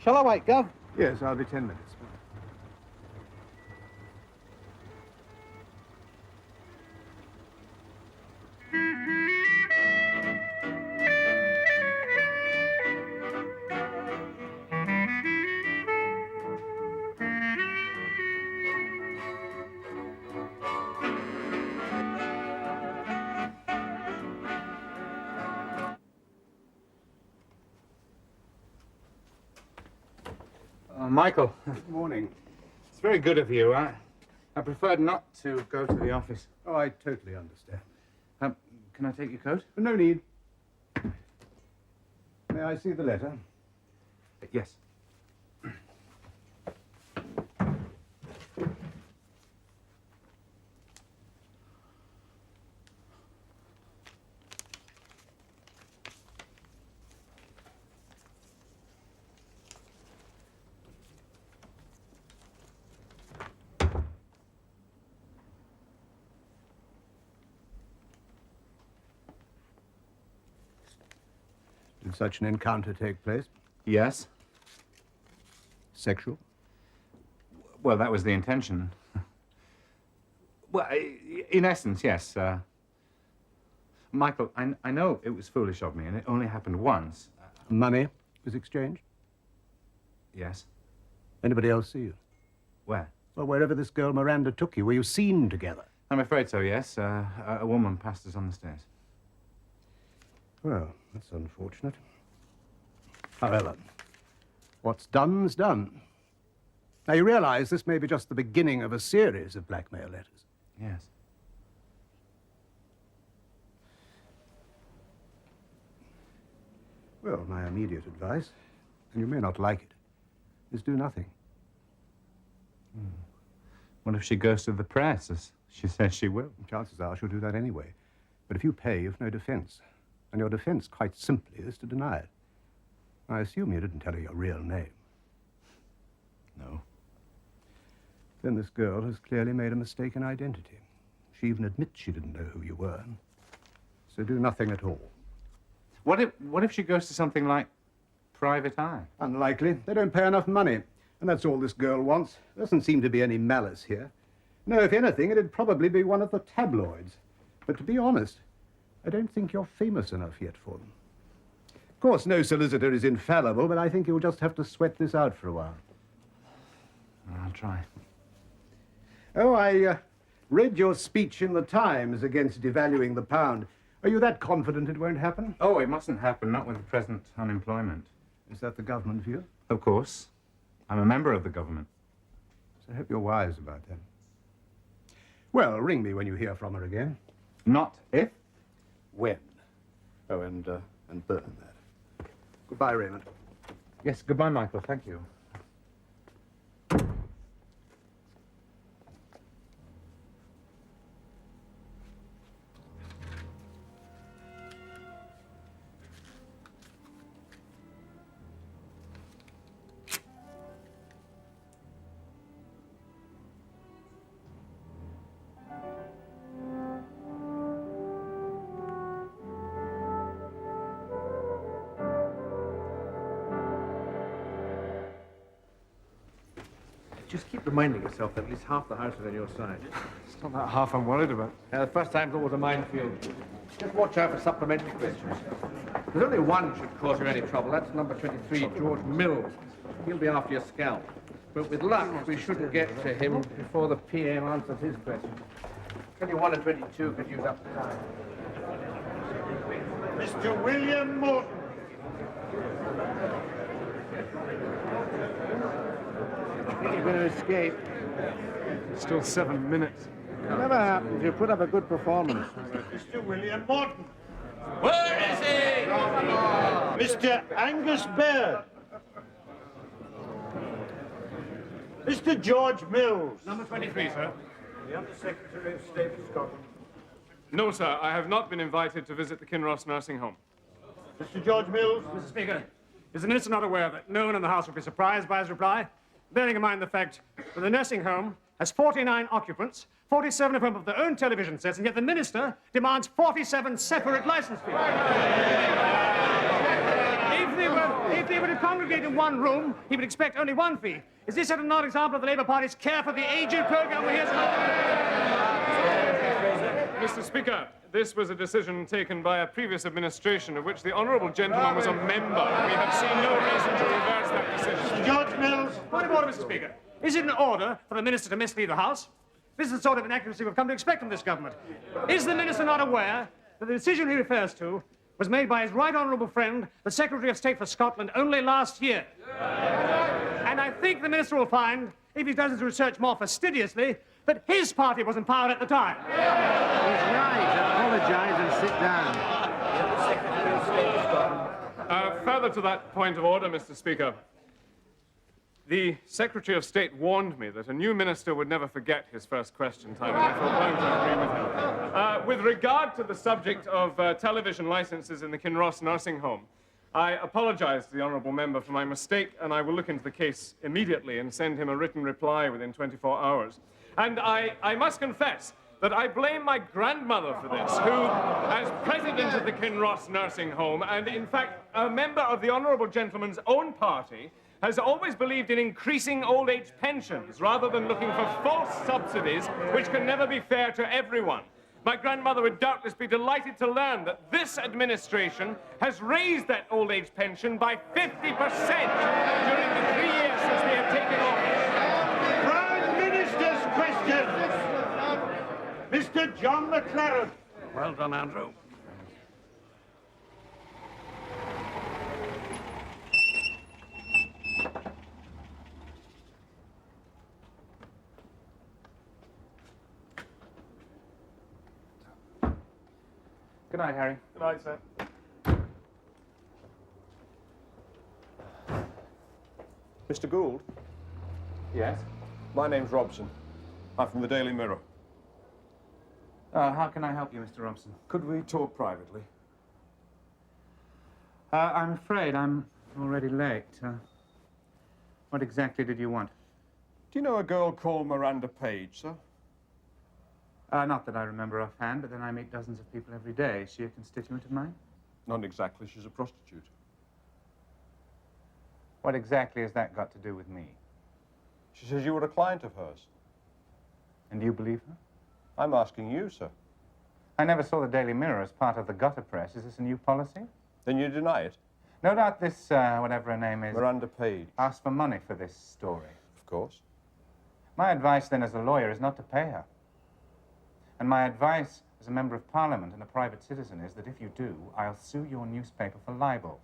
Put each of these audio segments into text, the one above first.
Shall I wait, Gov? Yes, I'll be 10 minutes. Michael. Good morning. It's very good of you. I preferred not to go to the office. Oh, I totally understand. Can I take your coat? No need. May I see the letter? Yes. Did such an encounter take place? Yes. Sexual? Well, that was the intention. Well, in essence, yes. Michael, I know it was foolish of me, and it only happened once. Money was exchanged? Yes. Anybody else see you? Where? Well, wherever this girl Miranda took you. Were you seen together? I'm afraid so, yes. A woman passed us on the stairs. Well, that's unfortunate. However, what's done's done. Now, you realize this may be just the beginning of a series of blackmail letters. Yes. Well, my immediate advice, and you may not like it, is do nothing. What if she goes to the press, as she says she will? Chances are she'll do that anyway. But if you pay, you've no defense. And your defense, quite simply, is to deny it. I assume you didn't tell her your real name. No. Then this girl has clearly made a mistake in identity. She even admits she didn't know who you were. So do nothing at all. What if she goes to something like Private Eye? Unlikely. They don't pay enough money. And that's all this girl wants. There doesn't seem to be any malice here. No, if anything, it'd probably be one of the tabloids. But to be honest, I don't think you're famous enough yet for them. Of course, no solicitor is infallible, but I think you'll just have to sweat this out for a while. I'll try. Oh, I read your speech in the Times against devaluing the pound. Are you that confident it won't happen? Oh, it mustn't happen, not with the present unemployment. Is that the government view? Of course. I'm a member of the government. So I hope you're wise about that. Well, ring me when you hear from her again. Not if. When? Oh, and burn that. Goodbye, Raymond. Yes, goodbye, Michael. Thank you. Just keep reminding yourself that at least half the house is on your side. It's not that half I'm worried about. The first time's always a minefield. Just watch out for supplementary questions. There's only one should cause you any trouble. That's number 23, George Mills. He'll be after your scalp. But with luck, we shouldn't get to him before the PM answers his question. 21 and 22 could use up the time. Mr. William Morton. I think you're going to escape. Still 7 minutes. Never happens. You put up a good performance. Mr. William Morton. Where is he? Mr. Angus Baird. Mr. George Mills. Number 23, sir. The Under-Secretary of State of Scotland. No, sir. I have not been invited to visit the Kinross nursing home. Mr. George Mills. Mr. Speaker, is the minister not aware that no one in the House will be surprised by his reply? Bearing in mind the fact that the nursing home has 49 occupants, 47 of whom have their own television sets, and yet the minister demands 47 separate license fees. If they were to congregate in one room, he would expect only one fee. Is this yet another example of the Labour Party's care for the aged program we hear so much? Mr. Speaker, this was a decision taken by a previous administration of which the honourable gentleman was a member. We have seen no reason to reverse that decision. George Mills. Point of order, Mr. Speaker. Is it in order for the Minister to mislead the House? This is the sort of inaccuracy we've come to expect from this government. Is the Minister not aware that the decision he refers to was made by his right honourable friend, the Secretary of State for Scotland, only last year? And I think the Minister will find, if he does his research more fastidiously, that his party was in power at the time. He's right. Apologise and sit down. Further to that point of order, Mr. Speaker, the Secretary of State warned me that a new minister would never forget his first question time, and I felt bound to agree with him. With regard to the subject of television licenses in the Kinross nursing home, I apologise to the honourable member for my mistake, and I will look into the case immediately and send him a written reply within 24 hours. And I must confess that I blame my grandmother for this, who, as president of the Kinross nursing home, and in fact a member of the honourable gentleman's own party, has always believed in increasing old age pensions rather than looking for false subsidies which can never be fair to everyone. My grandmother would doubtless be delighted to learn that this administration has raised that old age pension by 50% during the 3 years since they have taken office. Prime Minister's question. Mr. John McLaren. Well done, Andrew. Good night, Harry. Good night, sir. Mr. Gould, Yes? my name's Robson. I'm from the Daily Mirror. How can I help you, Mr. Robson? Could we talk privately? I'm afraid I'm already late. What exactly did you want? Do you know a girl called Miranda Page, sir? Not that I remember offhand, but then I meet dozens of people every day. Is she a constituent of mine? Not exactly. She's a prostitute. What exactly has that got to do with me? She says you were a client of hers. And do you believe her? I'm asking you, sir. I never saw the Daily Mirror as part of the gutter press. Is this a new policy? Then you deny it? No doubt this, whatever her name is, Miranda Page. asked for money for this story. Of course. My advice then as a lawyer is not to pay her. And my advice as a member of Parliament and a private citizen is that if you do, I'll sue your newspaper for libel.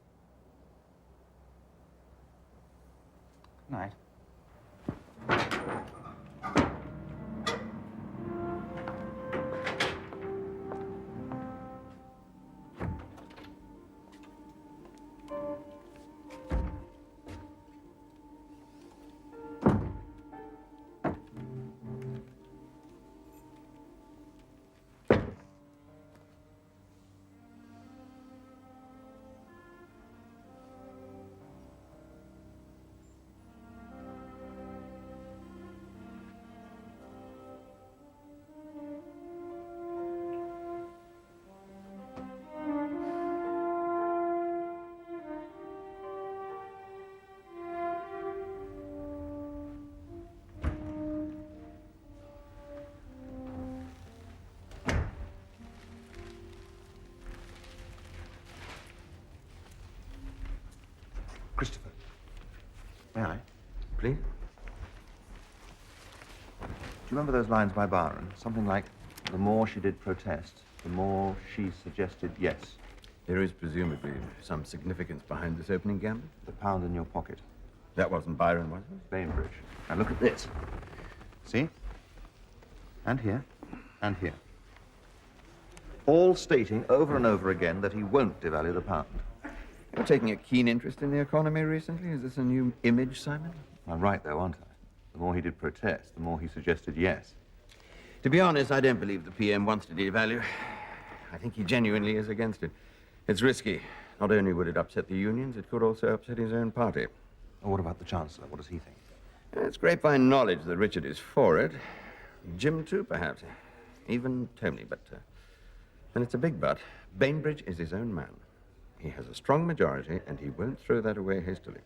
Good night. Christopher. May I? Please? Do you remember those lines by Byron? Something like, the more she did protest, the more she suggested yes. There is presumably some significance behind this opening gambit. The pound in your pocket. That wasn't Byron, was it? Bainbridge. Now look at this. See? And here. And here. All stating over and over again that he won't devalue the pound. You're taking a keen interest in the economy recently. Is this a new image, Simon? I'm right, though, aren't I? The more he did protest, the more he suggested yes. To be honest, I don't believe the PM wants to devalue. I think he genuinely is against it. It's risky. Not only would it upset the unions, it could also upset his own party. What about the Chancellor? What does he think? It's grapevine knowledge that Richard is for it. Jim, too, perhaps. Even Tony, but... and it's a big but. Bainbridge is his own man. He has a strong majority, and he won't throw that away hastily.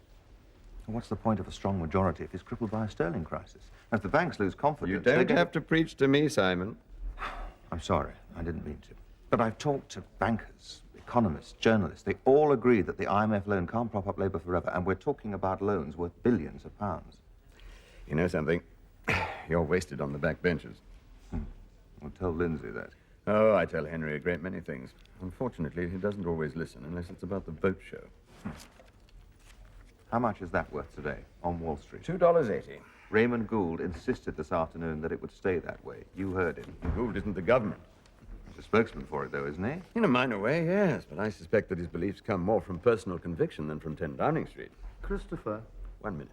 What's the point of a strong majority if he's crippled by a sterling crisis? As the banks lose confidence... You don't have to preach to me, Simon. I'm sorry, I didn't mean to. But I've talked to bankers, economists, journalists. They all agree that the IMF loan can't prop up Labour forever, and we're talking about loans worth billions of pounds. You know something? You're wasted on the back benches. Well, tell Lindsay that. Oh, I tell Henry a great many things. Unfortunately, he doesn't always listen unless it's about the boat show. How much is that worth today on Wall Street? $2.80. Raymond Gould insisted this afternoon that it would stay that way. You heard him. Gould isn't the government. He's a spokesman for it, though, isn't he? In a minor way, yes, but I suspect that his beliefs come more from personal conviction than from 10 Downing Street. Christopher. 1 minute.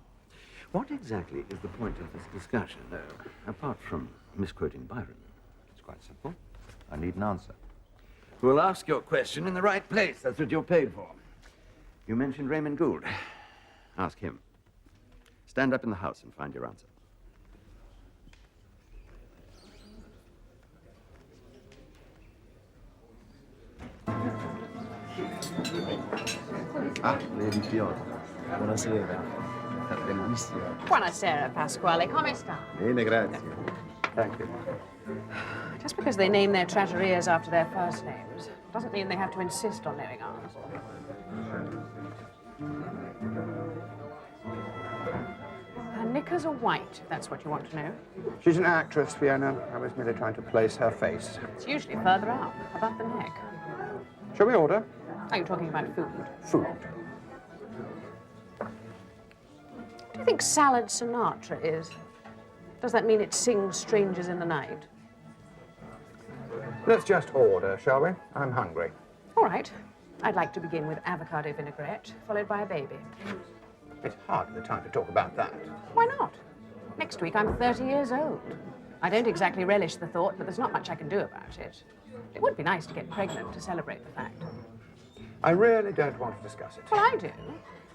What exactly is the point of this discussion, apart from misquoting Byron? It's quite simple. I need an answer. We'll ask your question in the right place. That's what you're paid for. You mentioned Raymond Gould. Ask him. Stand up in the House and find your answer. Ah, Lady Fiona. Buonasera. Bellissima. Buonasera, Pasquale. Come sta? Bene, grazie. Thank you. Just because they name their trattorias after their first names doesn't mean they have to insist on knowing ours. Her knickers are white, if that's what you want to know. She's an actress, Fiona. I was merely trying to place her face. It's usually further up, above the neck. Shall we order? Are you talking about food? Food. What do you think Salad Sinatra is? Does that mean it sings Strangers in the Night? Let's just order, shall we? I'm hungry. All right. I'd like to begin with avocado vinaigrette, followed by a baby. It's hardly the time to talk about that. Why not? Next week, I'm 30 years old. I don't exactly relish the thought, but there's not much I can do about it. It would be nice to get pregnant to celebrate the fact. I really don't want to discuss it. Well, I do.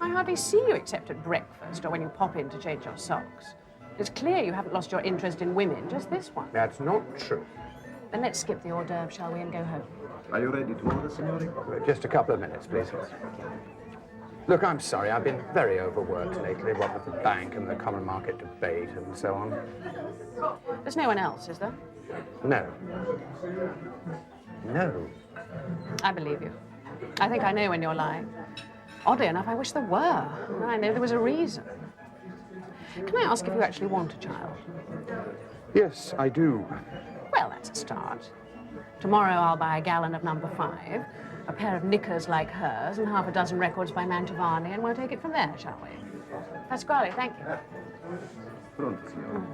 I hardly see you except at breakfast or when you pop in to change your socks. It's clear you haven't lost your interest in women, just this one. That's not true. Then let's skip the hors d'oeuvre, shall we, and go home. Are you ready to order, signore? Just a couple of minutes, please. Look, I'm sorry. I've been very overworked lately, what with the bank and the common market debate and so on. There's no one else, is there? No. No. I believe you. I think I know when you're lying. Oddly enough, I wish there were. And I know there was a reason. Can I ask if you actually want a child? Yes, I do. Well, that's a start. Tomorrow I'll buy a gallon of number 5, a pair of knickers like hers, and half a dozen records by Mantovani, and we'll take it from there, shall we? Pasquale, thank you. Pronto, signore.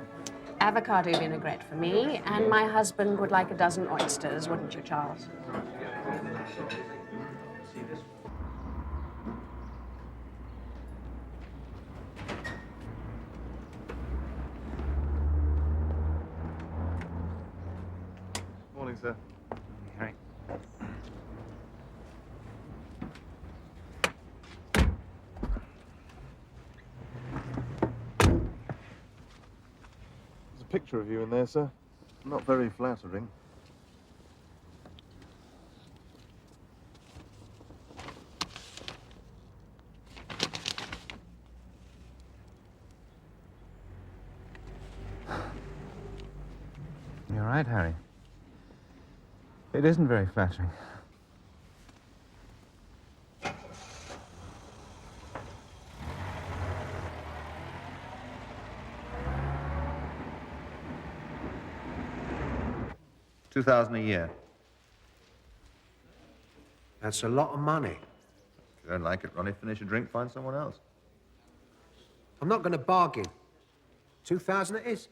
Avocado vinaigrette for me, and my husband would like a dozen oysters, wouldn't you, Charles? Morning, sir. Harry. There's a picture of you in there, sir. Not very flattering. You're right, Harry. It isn't very flattering. $2,000 a year. That's a lot of money. If you don't like it, Ronnie, finish your drink, find someone else. I'm not going to bargain. 2,000 it is.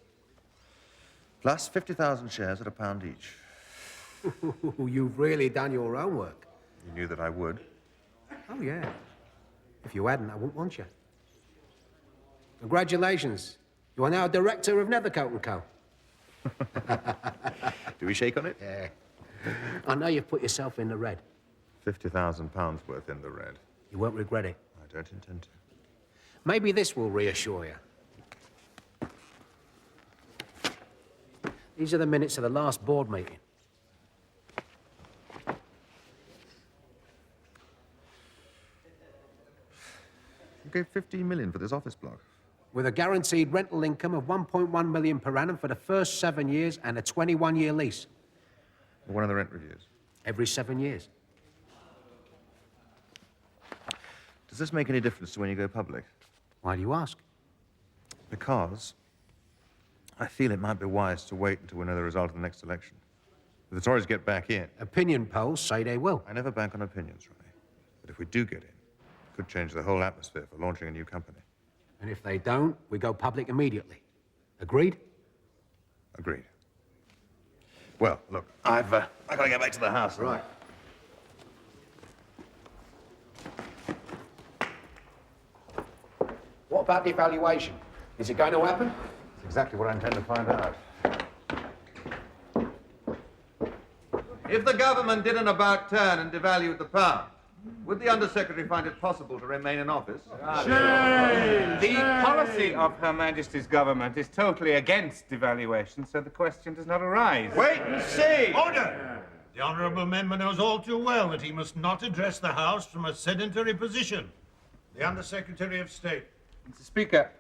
Plus 50,000 shares at £1 each. You've really done your own work. You knew that I would. Oh, yeah. If you hadn't, I wouldn't want you. Congratulations. You are now director of Nethercote & Co. Do we shake on it? Yeah. I know you've put yourself in the red. £50,000 worth in the red. You won't regret it. I don't intend to. Maybe this will reassure you. These are the minutes of the last board meeting. gave 15 million for this office block. With a guaranteed rental income of 1.1 million per annum for the first 7 years and a 21-year lease. When are the rent reviews? Every 7 years. Does this make any difference to when you go public? Why do you ask? Because I feel it might be wise to wait until we know the result of the next election. If the Tories get back in... Opinion polls say they will. I never bank on opinions, Ronnie. But if we do get in, it could change the whole atmosphere for launching a new company. And if they don't, we go public immediately. Agreed? Agreed. Well, look, I've got to get back to the house. Right. What about devaluation? Is it going to happen? That's exactly what I intend to find out. If the government did an about turn and devalued the pound, would the Undersecretary find it possible to remain in office? The policy of Her Majesty's government is totally against devaluation, so the question does not arise. Wait and see! Order! The honourable member knows all too well that he must not address the House from a sedentary position. The Undersecretary of State. Mr. Speaker,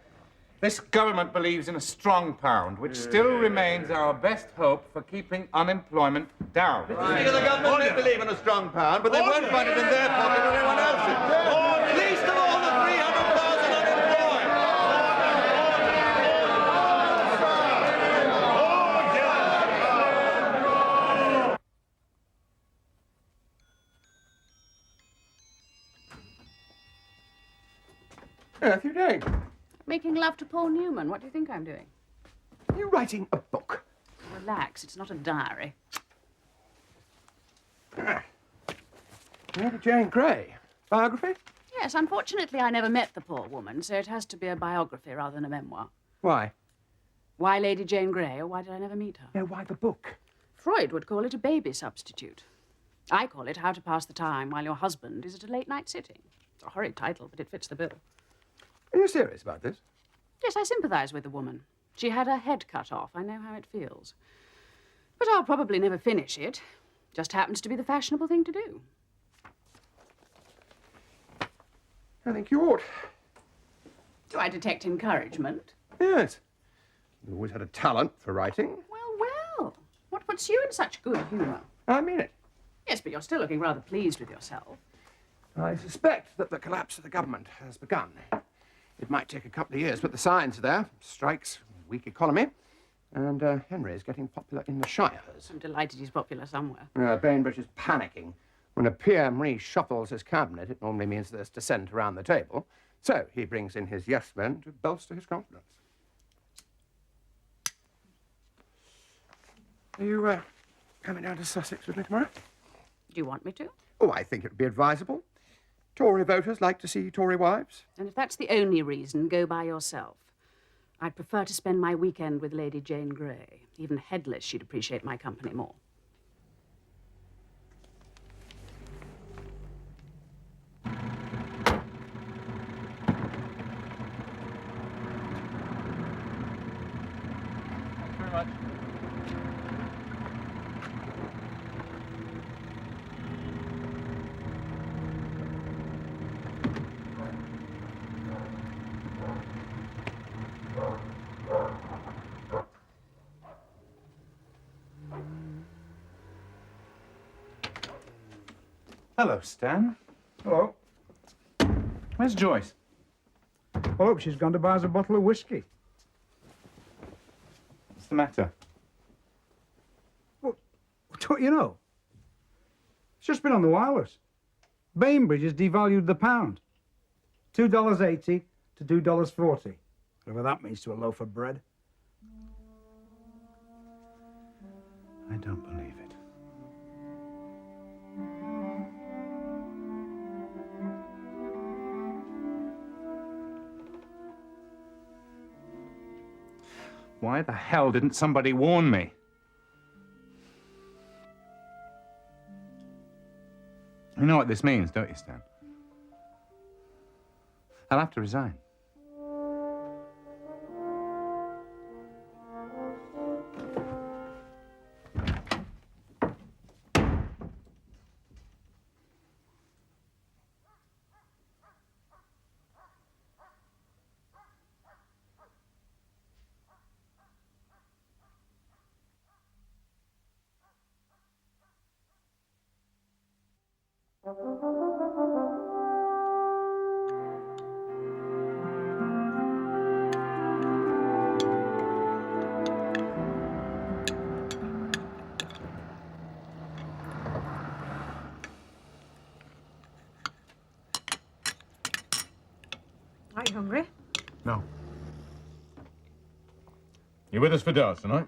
this government believes in a strong pound, which still remains our best hope for keeping unemployment down. The government may believe in a strong pound, but they won't find it in their pocket or anyone else's. Least of all the 300,000 unemployed. What are you doing? Making love to Paul Newman. What do you think I'm doing? Are you writing a book? Relax, it's not a diary. Lady Jane Grey. Biography? Yes, unfortunately I never met the poor woman, so it has to be a biography rather than a memoir. Why? Why Lady Jane Grey, or why did I never meet her? No, why the book? Freud would call it a baby substitute. I call it How to Pass the Time While Your Husband is at a late-night sitting. It's a horrid title, but it fits the bill. Are you serious about this? Yes, I sympathise with the woman. She had her head cut off. I know how it feels. But I'll probably never finish it. Just happens to be the fashionable thing to do. I think you ought. Do I detect encouragement? Yes. You've always had a talent for writing. Well. What puts you in such good humour? I mean it. Yes, but you're still looking rather pleased with yourself. I suspect that the collapse of the government has begun. It might take a couple of years, but the signs are there. Strikes, weak economy, and Henry is getting popular in the shires. I'm delighted he's popular somewhere. Bainbridge is panicking. When a PM reshuffles his cabinet, it normally means there's dissent around the table. So he brings in his yes men to bolster his confidence. Are you coming down to Sussex with me tomorrow? Do you want me to? Oh, I think it would be advisable. Tory voters like to see Tory wives. And if that's the only reason, go by yourself. I'd prefer to spend my weekend with Lady Jane Grey. Even headless, she'd appreciate my company more. Very much. Hello, Stan. Hello. Where's Joyce? Oh, she's gone to buy us a bottle of whiskey. What's the matter? Well, don't you know? It's just been on the wireless. Bainbridge has devalued the pound. $2.80 to $2.40. Whatever that means to a loaf of bread. I don't believe it. Why the hell didn't somebody warn me? You know what this means, don't you, Stan? I'll have to resign. Are you hungry? No. You with us for darts tonight?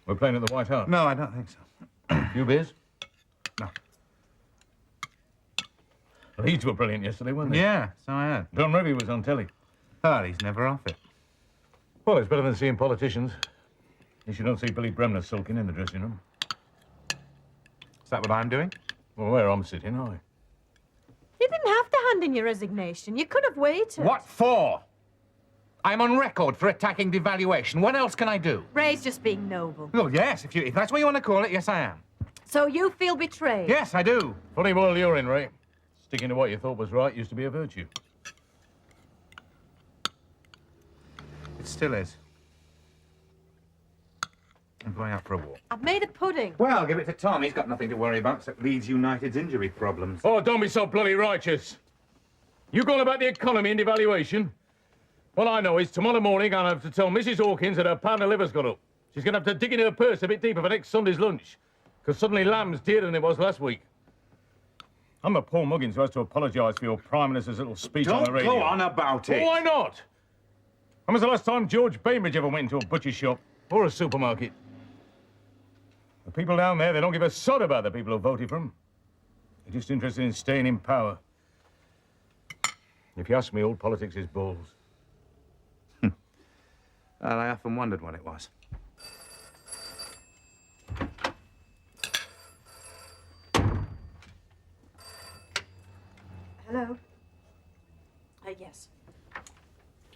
We're playing at the White Hart. No, I don't think so. Few beers? No. Leeds were brilliant yesterday, weren't they? Yeah, so I heard. Don Revie was on telly. Oh, he's never off it. Well, it's better than seeing politicians. At least you don't see Billy Bremner sulking in the dressing room. Is that what I'm doing? Well, where I'm sitting, You didn't have to hand in your resignation. You could have waited. What for? I'm on record for attacking devaluation. What else can I do? Ray's just being noble. Well, yes, if that's what you want to call it, yes, I am. So you feel betrayed? Yes, I do. Funny world you're in, Ray. Sticking to what you thought was right used to be a virtue. It still is. I'm going out for a walk. I've made a pudding. Well, give it to Tom. He's got nothing to worry about except Leeds United's injury problems. Oh, don't be so bloody righteous. You going about the economy and devaluation? All I know is tomorrow morning I'll have to tell Mrs. Hawkins that her pound of liver's got up. She's going to have to dig in her purse a bit deeper for next Sunday's lunch. Because suddenly lamb's dearer than it was last week. I'm a Paul Muggins who has to apologise for your Prime Minister's little speech on the radio. Don't go on about it. Oh, why not? When was the last time George Bainbridge ever went into a butcher's shop or a supermarket? The people down there, they don't give a sod about the people who voted for them. They're just interested in staying in power. If you ask me, all politics is balls. Well, I often wondered what it was. Hello? Yes.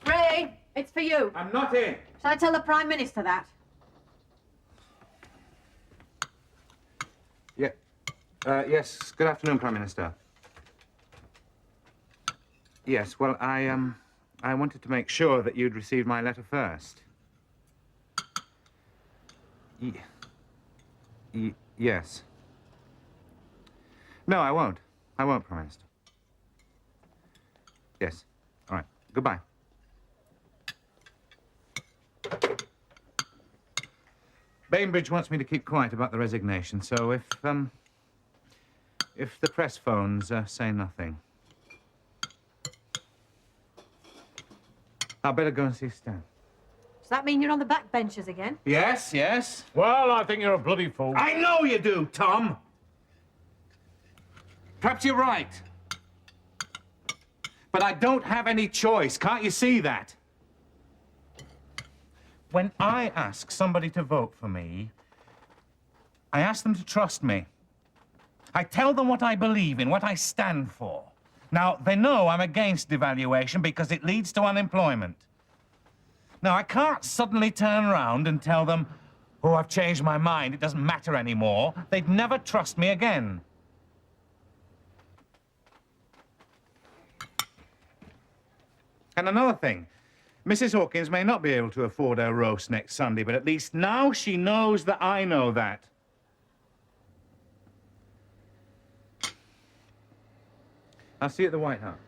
Ray, it's for you. I'm not in. Shall I tell the Prime Minister that? Yeah. Yes. Good afternoon, Prime Minister. Yes. Well, I wanted to make sure that you'd received my letter first. Yes. No, I won't. I won't, Prime Minister. Yes. All right. Goodbye. Bainbridge wants me to keep quiet about the resignation, so if the press phones, say nothing. I'll better go and see Stan. Does that mean you're on the back benches again? Yes, yes. Well, I think you're a bloody fool. I know you do, Tom. Perhaps you're right. But I don't have any choice. Can't you see that? When I ask somebody to vote for me, I ask them to trust me. I tell them what I believe in, what I stand for. Now, they know I'm against devaluation because it leads to unemployment. Now, I can't suddenly turn around and tell them, oh, I've changed my mind, it doesn't matter anymore. They'd never trust me again. And another thing, Mrs. Hawkins may not be able to afford her roast next Sunday, but at least now she knows that I know that. I'll see you at the White Hart.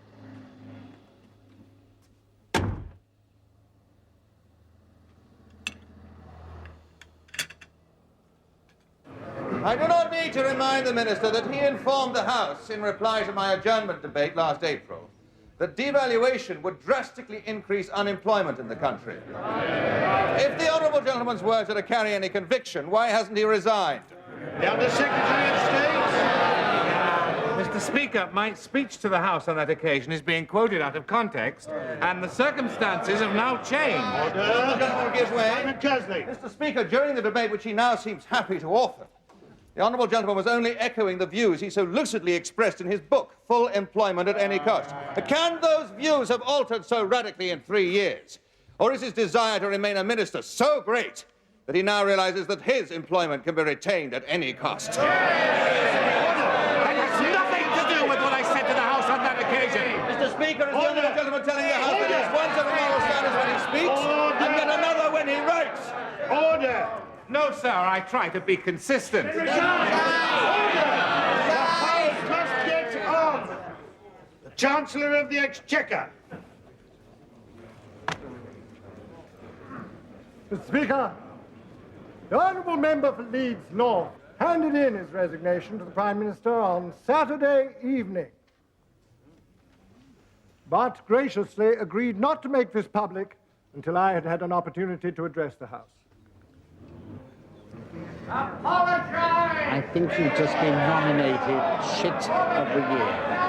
I do not need to remind the Minister that he informed the House in reply to my adjournment debate last April that devaluation would drastically increase unemployment in the country. If the honourable gentleman's words are to carry any conviction, why hasn't he resigned? The Under-Secretary of State. Mr. Speaker, my speech to the House on that occasion is being quoted out of context, and the circumstances have now changed. The gentleman gives way. Mr. Speaker, during the debate which he now seems happy to offer, the honourable gentleman was only echoing the views he so lucidly expressed in his book, Full Employment at Any Cost. Can those views have altered so radically in 3 years? Or is his desire to remain a minister so great that he now realises that his employment can be retained at any cost? That has nothing to do with what I said to the House on that occasion. Mr. Speaker, is the honourable gentleman telling the House that he has one set of moral standards when he speaks and yet another when he writes? Order! No, sir, I try to be consistent. Order! The House must get Chancellor of the Exchequer. Mr. Speaker, the honourable member for Leeds North handed in his resignation to the Prime Minister on Saturday evening, but graciously agreed not to make this public until I had had an opportunity to address the House. I think you've just been nominated Shit of the Year.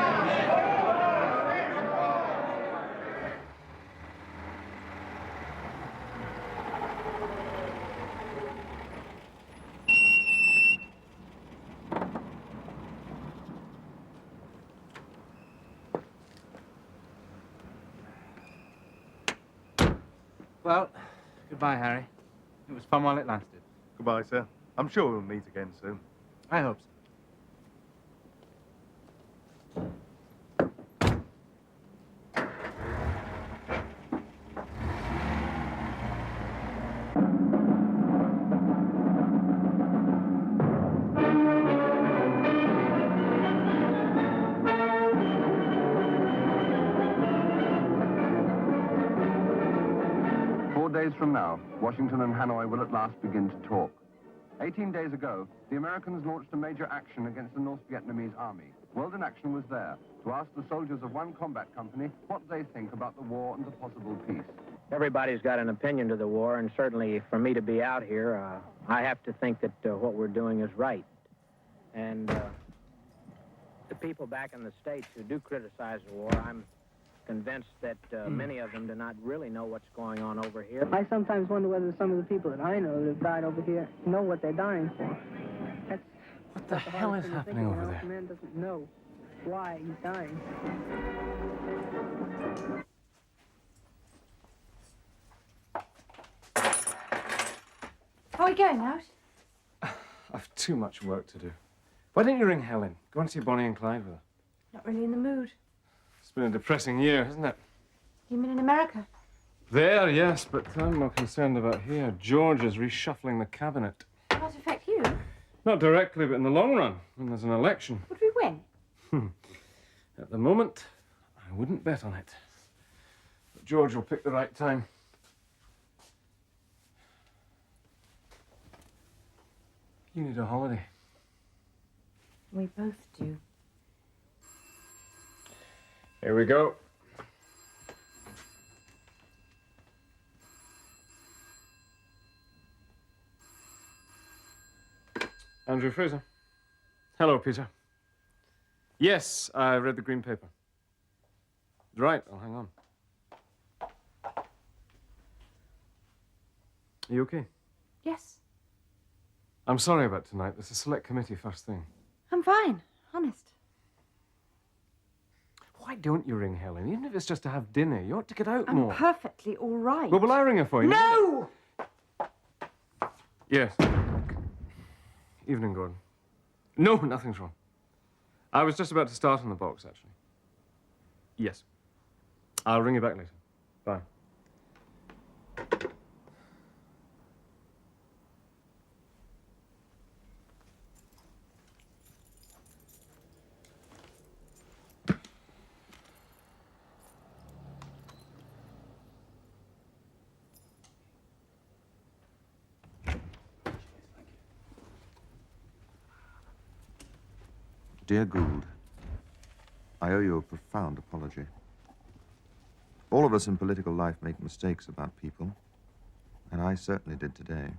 Well, goodbye, Harry. It was fun while it lasted. Goodbye, sir. I'm sure we'll meet again soon. I hope so. Days from now, Washington and Hanoi will at last begin to talk. 18 days ago, the Americans launched a major action against the North Vietnamese army. World in Action was there to ask the soldiers of one combat company what they think about the war and the possible peace. Everybody's got an opinion to the war, and certainly for me to be out here, I have to think that what we're doing is right. And the people back in the States who do criticize the war, I'm convinced that many of them do not really know what's going on over here. I sometimes wonder whether some of the people that I know that have died over here know what they're dying for. What the hell is happening over there? The man doesn't know why he's dying. Are we going out? I've too much work to do. Why don't you ring Helen? Go and see Bonnie and Clyde with her. Not really in the mood. It's been a depressing year, hasn't it? You mean in America? There, yes, but I'm more concerned about here. George is reshuffling the cabinet. Will that affect you? Not directly, but in the long run, when there's an election. Would we win? At the moment, I wouldn't bet on it. But George will pick the right time. You need a holiday. We both do. Here we go. Andrew Fraser. Hello, Peter. Yes, I read the green paper. Right, I'll hang on. Are you okay? Yes. I'm sorry about tonight. There's a select committee first thing. I'm fine, honest. Why don't you ring Helen? Even if it's just to have dinner, you ought to get out I'm more. perfectly all right. Well, will I ring her for you? No! Yes. Evening, Gordon. No, nothing's wrong. I was just about to start on the box, actually. Yes. I'll ring you back later. Bye. Dear Gould, I owe you a profound apology. All of us in political life make mistakes about people, and I certainly did today.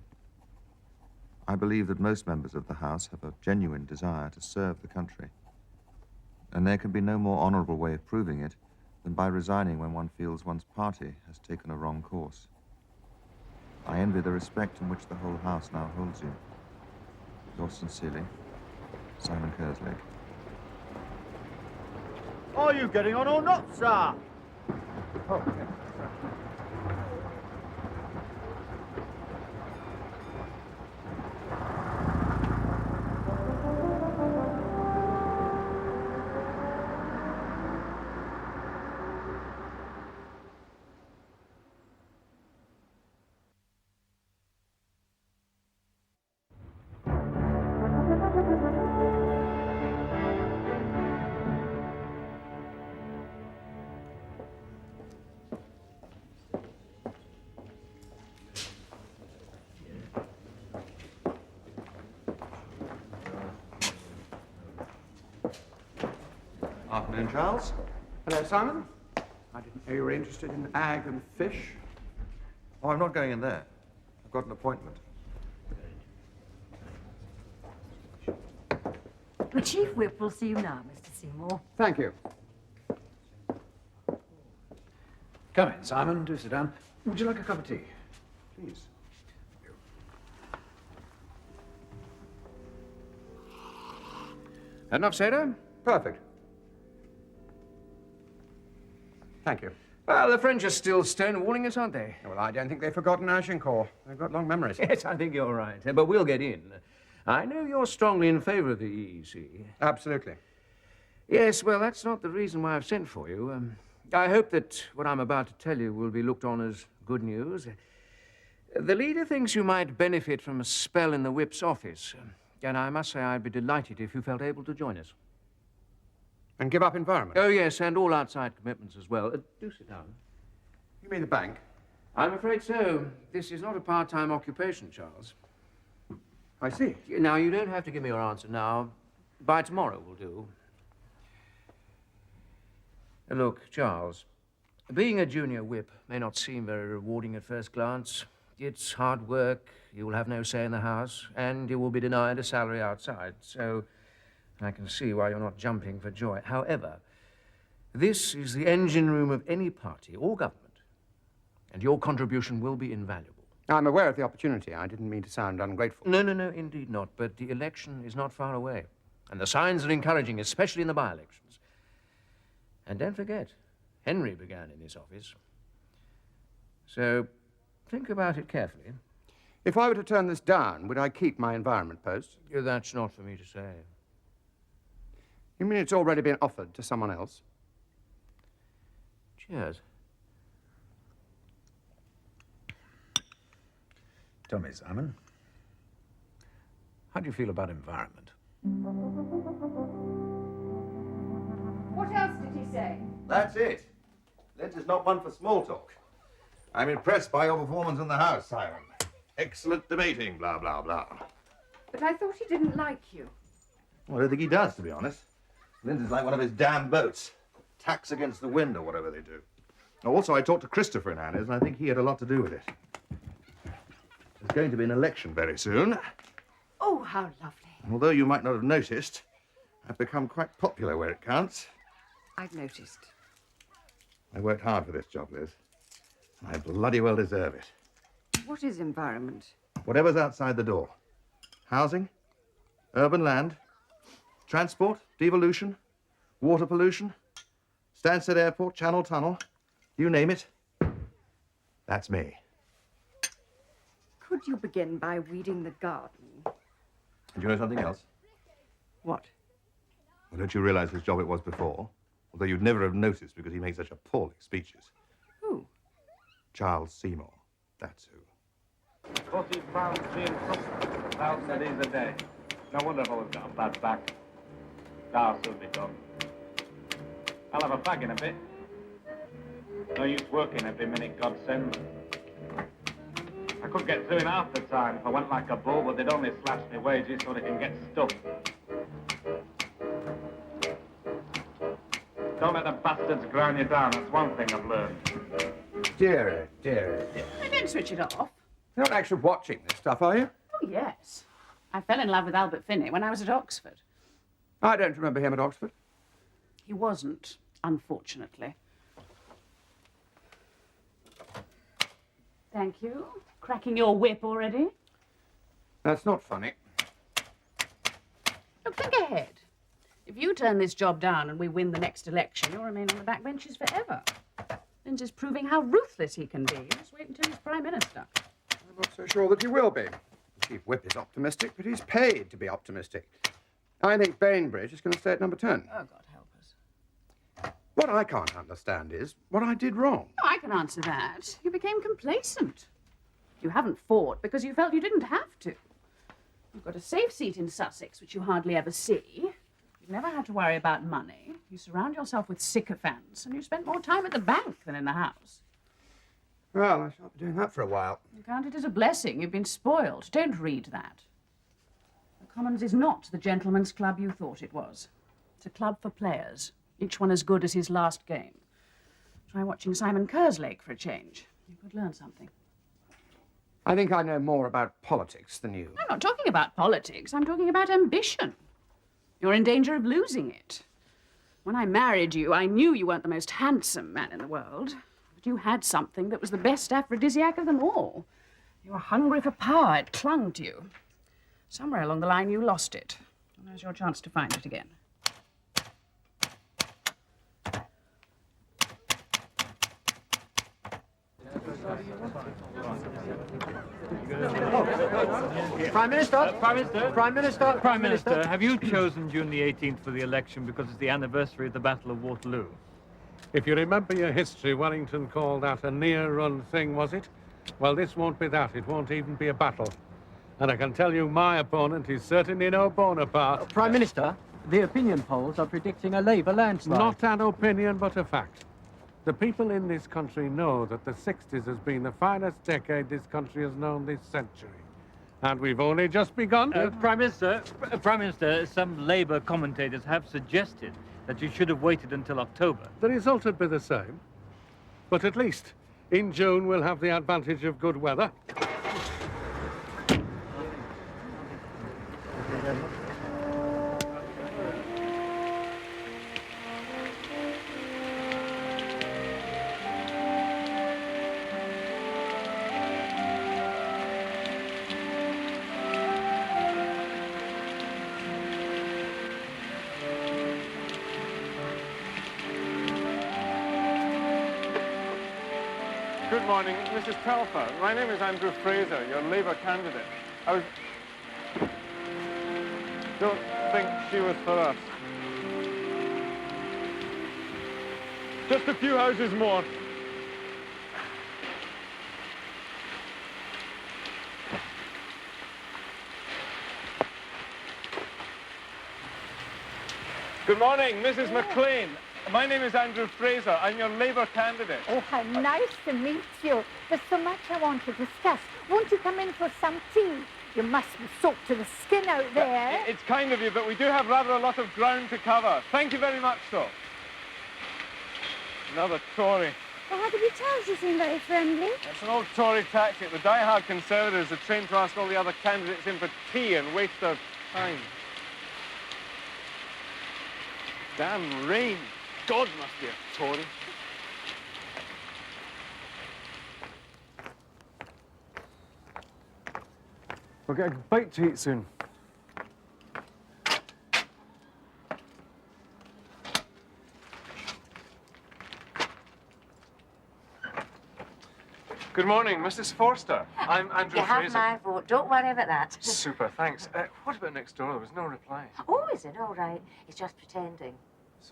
I believe that most members of the House have a genuine desire to serve the country, and there can be no more honorable way of proving it than by resigning when one feels one's party has taken a wrong course. I envy the respect in which the whole House now holds you. Yours sincerely, Simon Kerslake. Are you getting on or not, sir? Oh, Afternoon, Charles. Hello, Simon. I didn't know you were interested in ag and fish. Oh, I'm not going in there. I've got an appointment. The Chief Whip will see you now, Mr. Seymour. Thank you. Come in, Simon. Do sit down. Would you like a cup of tea? Please. Enough soda? Perfect. Thank you. Well, the French are still stonewalling us, aren't they? Well, I don't think they've forgotten Agincourt. They've got long memories. Yes, I think you're right. But we'll get in. I know you're strongly in favor of the EEC. Absolutely. Yes, well, that's not the reason why I've sent for you. I hope that what I'm about to tell you will be looked on as good news. The leader thinks you might benefit from a spell in the Whip's office. And I must say I'd be delighted if you felt able to join us. And give up environment? Oh, yes, and all outside commitments as well. Do sit down. You mean the bank? I'm afraid so. This is not a part-time occupation, Charles. I see. Now, you don't have to give me your answer now. By tomorrow will do. Look, Charles, being a junior whip may not seem very rewarding at first glance. It's hard work, you will have no say in the house, and you will be denied a salary outside. So I can see why you're not jumping for joy. However, this is the engine room of any party or government, and your contribution will be invaluable. I'm aware of the opportunity. I didn't mean to sound ungrateful. No, indeed not. But the election is not far away, and the signs are encouraging, especially in the by-elections. And don't forget, Henry began in this office. So think about it carefully. If I were to turn this down, would I keep my environment post? That's not for me to say. You mean it's already been offered to someone else? Cheers. Tell me, Simon, how do you feel about environment? What else did he say? That's it. Lent is not one for small talk. I'm impressed by your performance in the House, Simon. Excellent debating, blah, blah, blah. But I thought he didn't like you. Well, I don't think he does, to be honest. Lent is like one of his damn boats. Tacks against the wind or whatever they do. Also, I talked to Christopher in Anna's, and I think he had a lot to do with it. There's going to be an election very soon. Oh, how lovely. And although you might not have noticed, I've become quite popular where it counts. I've noticed. I worked hard for this job, Liz. And I bloody well deserve it. What is environment? Whatever's outside the door. Housing, urban land, transport, devolution, water pollution, Stansted Airport, Channel Tunnel, you name it. That's me. Could you begin by weeding the garden? And you know something else? What? Well, don't you realize whose job it was before? Although you'd never have noticed because he made such appalling speeches. Who? Charles Seymour. That's who. 40 pounds being £1,000 a day. No wonder I've always got a bad back. I'll soon be done. I'll have a bag in a bit. No use working every minute God sends. I could get through in half the time if I went like a bull, but they'd only slash me wages so they can get stuff. Don't let the bastards grind you down, that's one thing I've learned. Dear. I don't switch it off. You're not actually watching this stuff, are you? Oh, yes. I fell in love with Albert Finney when I was at Oxford. I don't remember him at Oxford. He wasn't, unfortunately. Thank you. Cracking your whip already? That's not funny. Look, think ahead. If you turn this job down and we win the next election, you'll remain on the back benches forever. Lindsay's proving how ruthless he can be. Just wait until he's Prime Minister. I'm not so sure that he will be. The Chief Whip is optimistic, but he's paid to be optimistic. I think Bainbridge is going to stay at number 10. Oh, God help us. What I can't understand is what I did wrong. Oh, I can answer that. You became complacent. You haven't fought because you felt you didn't have to. You've got a safe seat in Sussex, which you hardly ever see. You've never had to worry about money. You surround yourself with sycophants, and you spent more time at the bank than in the house. Well, I shan't be doing that for a while. You count it as a blessing. You've been spoiled. Don't read that. The Commons is not the gentleman's club you thought it was. It's a club for players. Each one as good as his last game. Try watching Simon Kerslake for a change. You could learn something. I think I know more about politics than you. I'm not talking about politics. I'm talking about ambition. You're in danger of losing it. When I married you, I knew you weren't the most handsome man in the world, but you had something that was the best aphrodisiac of them all. You were hungry for power. It clung to you. Somewhere along the line, you lost it. And there's your chance to find it again. Prime Minister? Prime Minister? Prime Minister? Prime Minister, have you chosen June the 18th for the election because it's the anniversary of the Battle of Waterloo? If you remember your history, Wellington called that a near-run thing, was it? Well, this won't be that. It won't even be a battle. And I can tell you my opponent is certainly no Bonaparte. Prime Minister, the opinion polls are predicting a Labour landslide. Not an opinion, but a fact. The people in this country know that the 60s has been the finest decade this country has known this century. And we've only just begun. Prime Minister, some Labour commentators have suggested that you should have waited until October. The result would be the same. But at least in June we'll have the advantage of good weather. Good morning, Mrs. Telfer. My name is Andrew Fraser, your Labour candidate. Don't think she was for us. Just a few houses more. Good morning, Mrs. McLean. My name is Andrew Fraser. I'm your Labour candidate. Oh, how nice to meet you. There's so much I want to discuss. Won't you come in for some tea? You must be soaked to the skin out there. It's kind of you, but we do have rather a lot of ground to cover. Thank you very much, though. Another Tory. Well, how did you tell? She seemed very friendly. It's an old Tory tactic. The die-hard Conservatives are trained to ask all the other candidates in for tea and waste their time. Damn rain. God must be a Tory. We'll get a bite to eat soon. Good morning, Mrs. Forster. I'm Andrew You have Fraser. my vote. Don't worry about that. Super, thanks. What about next door? There was no reply. Oh, is it? All right. He's just pretending.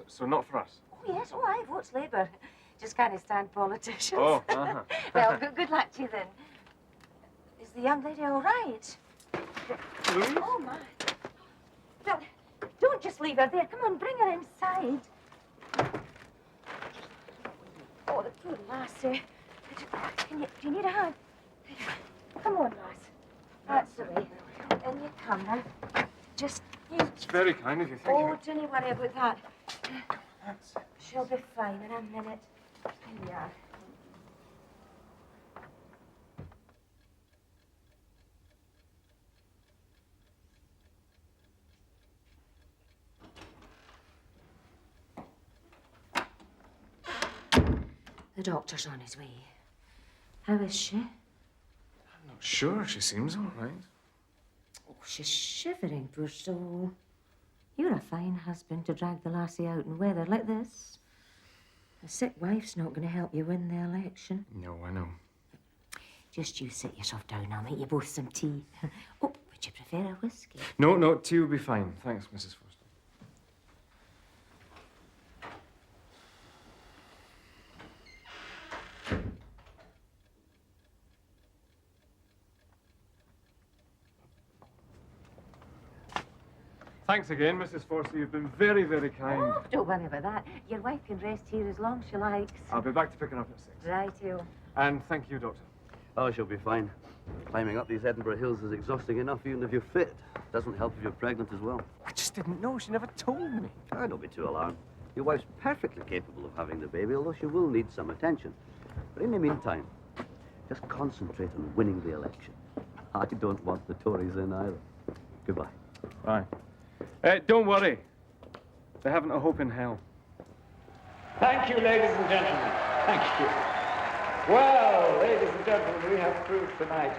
So not for us? Oh, yes. Oh, I vote Labour. Just can't stand politicians. Oh, Well, good luck to you then. Is the young lady all right? Louise? Oh, my. Don't just leave her there. Come on, bring her inside. Oh, the poor lassie. Do you need a hand? Come on, lass. That's the way. In you come now. Just you. It's very kind of you, thank you. Oh, don't worry about that. She'll be fine in a minute. Here we are. The doctor's on his way. How is she? I'm not sure. She seems all right. Oh, she's shivering, poor soul. You're a fine husband to drag the lassie out in weather like this. A sick wife's not going to help you win the election. No, I know. Just you sit yourself down. I'll make you both some tea. Oh, would you prefer a whiskey? No, tea will be fine. Thanks, Mrs. Forster. Thanks again, Mrs. Forster. You've been very, very kind. Oh, don't worry about that. Your wife can rest here as long as she likes. I'll be back to pick her up at 6. Right-o. And thank you, Doctor. Oh, she'll be fine. Climbing up these Edinburgh hills is exhausting enough, even if you're fit. Doesn't help if you're pregnant as well. I just didn't know. She never told me. Oh, don't be too alarmed. Your wife's perfectly capable of having the baby, although she will need some attention. But in the meantime, just concentrate on winning the election. I don't want the Tories in either. Goodbye. Bye. Don't worry. They haven't a hope in hell. Thank you, ladies and gentlemen. Thank you. Well, ladies and gentlemen, we have proved tonight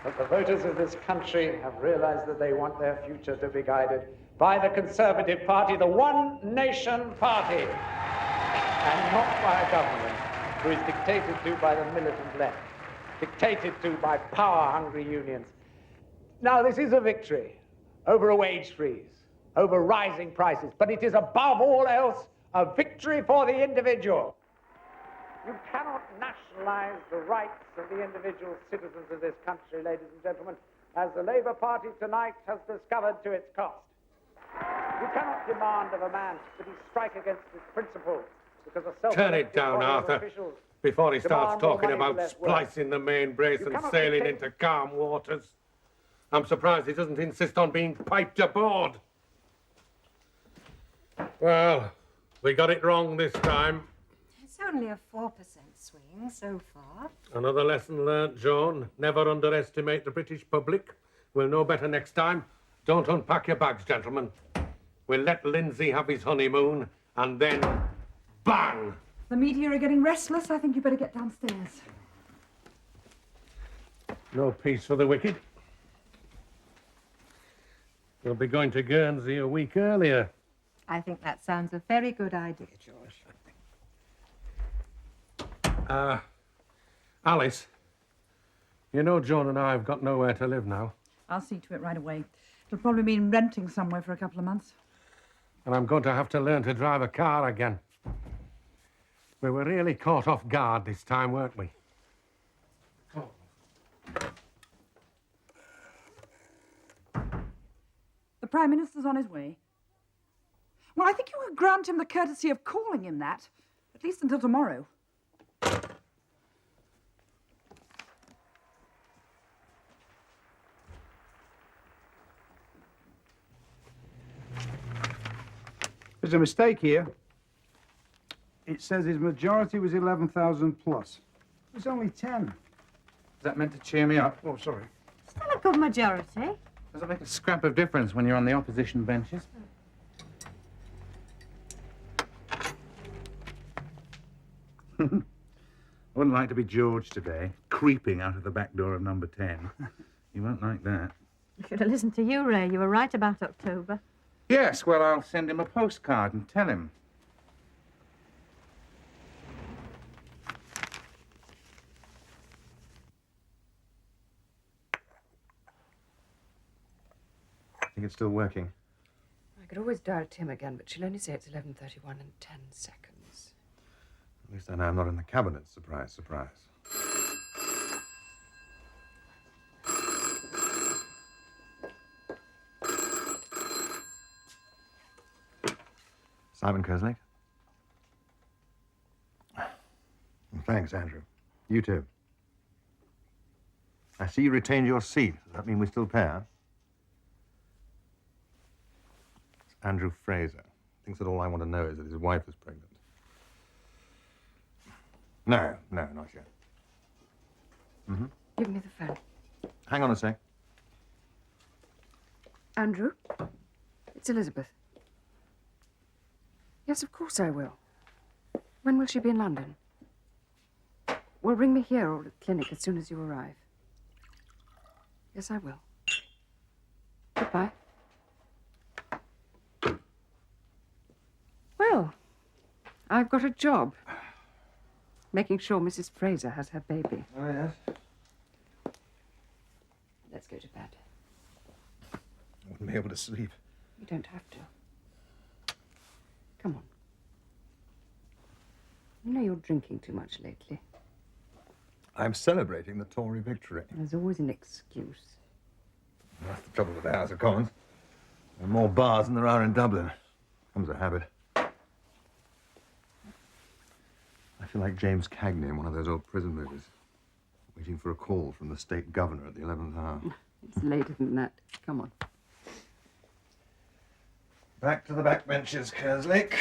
that the voters of this country have realized that they want their future to be guided by the Conservative Party, the One Nation Party, and not by a government who is dictated to by the militant left, dictated to by power-hungry unions. Now, this is a victory over a wage freeze, over rising prices, but it is above all else a victory for the individual. You cannot nationalize the rights of the individual citizens of this country, ladies and gentlemen, as the Labour Party tonight has discovered to its cost. You cannot demand of a man that he strike against his principles because of self-elected Turn it down, Arthur, officials before he starts demand more talking money for about less work. splicing the main brace You and cannot sailing dictate- into calm waters. I'm surprised he doesn't insist on being piped aboard. Well, we got it wrong this time. It's only a 4% swing so far. Another lesson learnt, Joan. Never underestimate the British public. We'll know better next time. Don't unpack your bags, gentlemen. We'll let Lindsay have his honeymoon, and then bang! The media are getting restless. I think you better get downstairs. No peace for the wicked. We'll be going to Guernsey a week earlier. I think that sounds a very good idea, George. Alice, you know Joan and I have got nowhere to live now, I'll see to it right away. It'll probably mean renting somewhere for a couple of months. and I'm going to have to learn to drive a car again. We were really caught off guard this time, weren't we? The Prime Minister's on his way. Well, I think you would grant him the courtesy of calling him that, at least until tomorrow. There's a mistake here. It says his majority was 11,000 plus. It was only 10. Is that meant to cheer me up? Oh, sorry. Still a good majority. Does it make a scrap of difference when you're on the opposition benches? I wouldn't like to be George today, creeping out of the back door of number 10. You won't like that. You should have listened to you, Ray. You were right about October. Yes, well, I'll send him a postcard and tell him. I think it's still working. I could always dial Tim again, but she'll only say it's 11:31 and 10 seconds. At least I know I'm not in the cabinet. Surprise, surprise. Simon Kerslake? Thanks, Andrew. You too. I see you retained your seat. Does that mean we still pair? It's Andrew Fraser. Thinks that all I want to know is that his wife is pregnant. No, not yet. Mm-hmm. Give me the phone. Hang on a sec. Andrew? It's Elizabeth. Yes, of course I will. When will she be in London? Well, ring me here or at the clinic as soon as you arrive. Yes, I will. Goodbye. Well, I've got a job. Making sure Mrs. Fraser has her baby. Oh, yes? Let's go to bed. I wouldn't be able to sleep. You don't have to. Come on. You know you're drinking too much lately. I'm celebrating the Tory victory. There's always an excuse. That's the trouble with the House of Commons. There are more bars than there are in Dublin. Comes a habit. I feel like James Cagney in one of those old prison movies, waiting for a call from the state governor at the 11th hour. It's later than that. Come on. Back to the back benches, Kerslake.